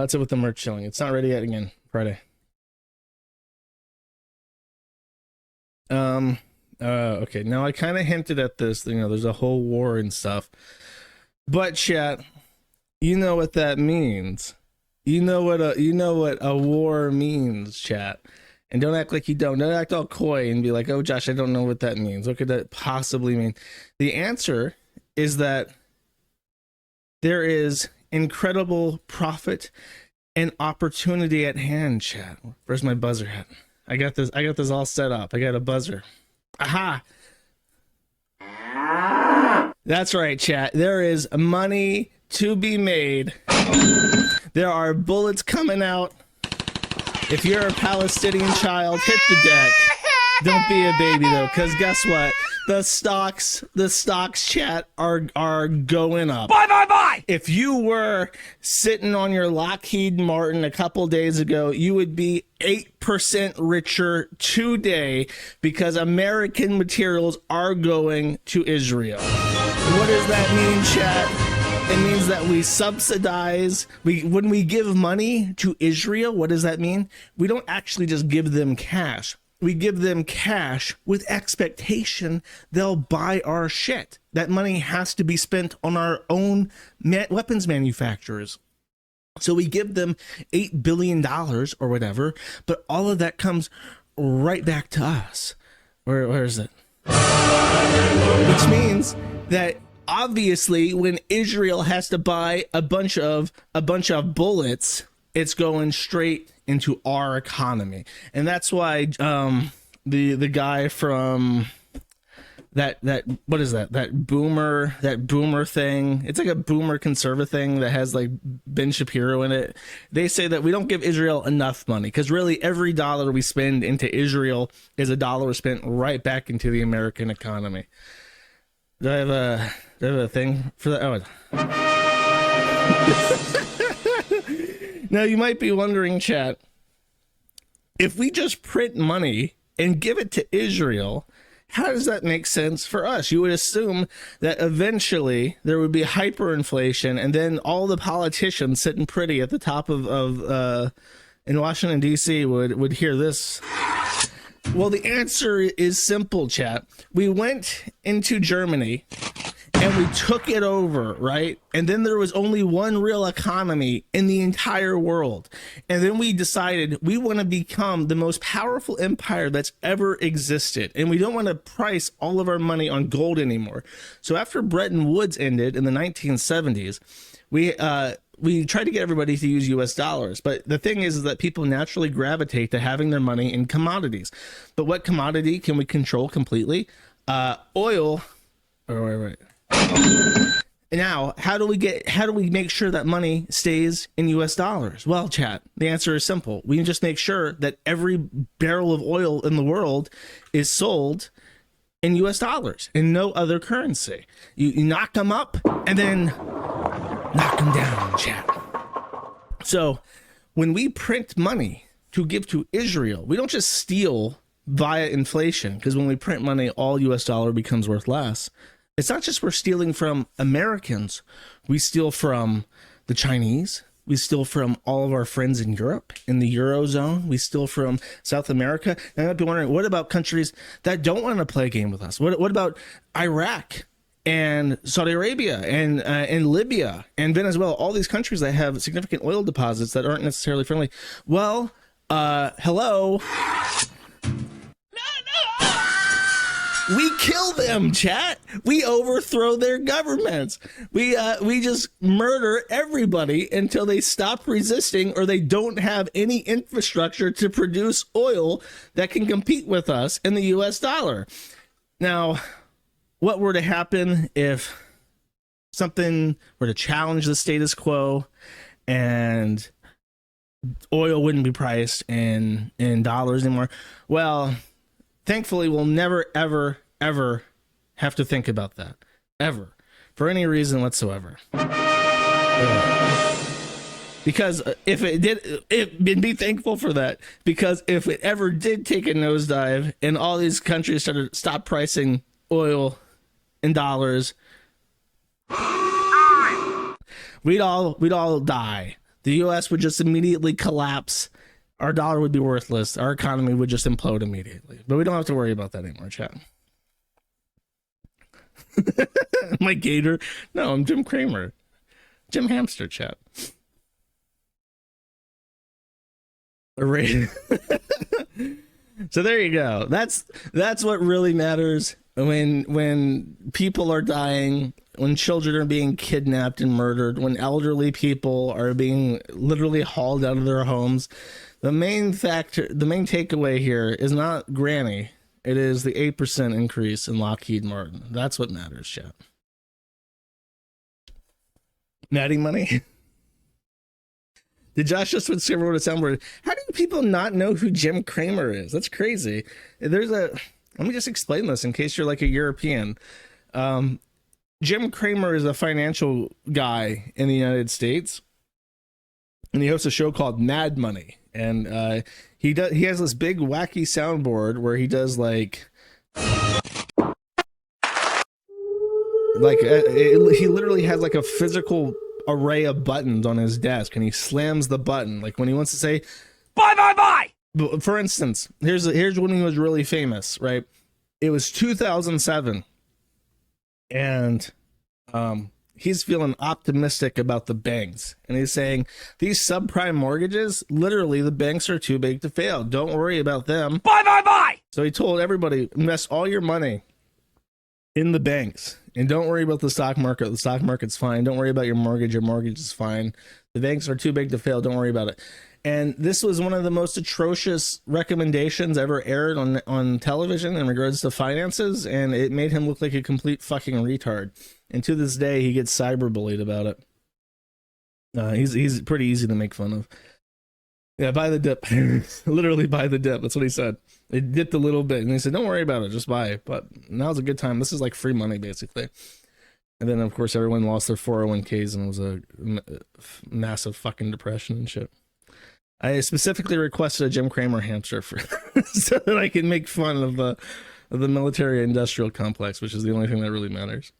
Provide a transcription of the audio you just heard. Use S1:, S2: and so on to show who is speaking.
S1: That's it with the merch shilling. It's not ready yet again. Friday. Okay. Now I kind of hinted at this. You know, there's a whole war and stuff. But chat, you know what that means. You know what a war means, chat. And don't act like you don't. Don't act all coy and be like, "Oh, Josh, I don't know what that means. What could that possibly mean?" The answer is that there is incredible profit and opportunity at hand, chat. Where's my buzzer hat? I got this all set up. I got a buzzer. Aha! That's right, chat. There is money to be made. There are bullets coming out. If you're a Palestinian child, hit the deck. Don't be a baby though, because guess what? The stocks, chat, are going up. Bye. If you were sitting on your Lockheed Martin a couple days ago, you would be 8% richer today because American materials are going to Israel. What does that mean, chat? It means that we subsidize, when we give money to Israel, what does that mean? We don't actually just give them cash. We give them cash with expectation they'll buy our shit. That money has to be spent on our own weapons manufacturers. So we give them $8 billion or whatever, but all of that comes right back to us. Where is it? Which means that obviously when Israel has to buy a bunch of bullets, it's going straight into our economy. And that's why the guy from that what is that boomer thing, it's like a boomer conservative thing that has like Ben Shapiro in it. They say that we don't give Israel enough money because really every dollar we spend into Israel is a dollar spent right back into the American economy. Do I have a thing for that? Now you might be wondering, chat, if we just print money and give it to Israel, how does that make sense for us? You would assume that eventually there would be hyperinflation, and then all the politicians sitting pretty at the top of in Washington D.C. would hear this. Well, the answer is simple, chat. We went into Germany and we took it over, right? And then there was only one real economy in the entire world. And then we decided we want to become the most powerful empire that's ever existed. And we don't want to price all of our money on gold anymore. So after Bretton Woods ended in the 1970s, we tried to get everybody to use US dollars. But the thing is that people naturally gravitate to having their money in commodities. But what commodity can we control completely? Oil. Wait. Now, how do we make sure that money stays in US dollars? Well, chat, the answer is simple. We can just make sure that every barrel of oil in the world is sold in US dollars and no other currency. You knock them up and then knock them down, chat. So when we print money to give to Israel, we don't just steal via inflation, because when we print money, all US dollar becomes worth less. It's not just we're stealing from Americans. We steal from the Chinese. We steal from all of our friends in Europe, in the Eurozone. We steal from South America. And I might be wondering, what about countries that don't want to play a game with us? What about Iraq and Saudi Arabia and Libya and Venezuela? All these countries that have significant oil deposits that aren't necessarily friendly. Well, hello. We kill them, chat. We overthrow their governments. We just murder everybody until they stop resisting or they don't have any infrastructure to produce oil that can compete with us in the US dollar. Now, what were to happen if something were to challenge the status quo and oil wouldn't be priced in dollars anymore? Well, thankfully, we'll never, ever, ever have to think about that. Ever. For any reason whatsoever. Because if it did, be thankful for that. Because if it ever did take a nosedive and all these countries stop pricing oil in dollars, we'd all die. the U.S. would just immediately collapse. Our dollar would be worthless. Our economy would just implode immediately. But we don't have to worry about that anymore, chat. My Gator? No, I'm Jim Cramer. Jim Hamster, chat. So there you go. That's what really matters when people are dying, when children are being kidnapped and murdered, when elderly people are being literally hauled out of their homes. The main takeaway here is not Granny. It is the 8% increase in Lockheed Martin. That's what matters, chat. Natty money. Did Josh just switch over to soundboard? How do people not know who Jim Cramer is? That's crazy. Let me just explain this in case you're like a European. Jim Cramer is a financial guy in the United States, and he hosts a show called Mad Money. And he has this big wacky soundboard where he does he literally has like a physical array of buttons on his desk, and he slams the button like when he wants to say bye. For instance, here's when he was really famous, right? It was 2007, and he's feeling optimistic about the banks, and he's saying these subprime mortgages, literally the banks are too big to fail. Don't worry about them. Bye. So he told everybody, invest all your money in the banks, and don't worry about the stock market. The stock market's fine. Don't worry about your mortgage. Your mortgage is fine. The banks are too big to fail. Don't worry about it. And this was one of the most atrocious recommendations ever aired on television in regards to finances, and it made him look like a complete fucking retard. And to this day, he gets cyberbullied about it. He's pretty easy to make fun of. Yeah, buy the dip. Literally buy the dip. That's what he said. They dipped a little bit, and he said, don't worry about it, just buy it. But now's a good time. This is like free money, basically. And then, of course, everyone lost their 401ks, and it was a massive fucking depression and shit. I specifically requested a Jim Cramer hamster so that I can make fun of the military-industrial complex, which is the only thing that really matters.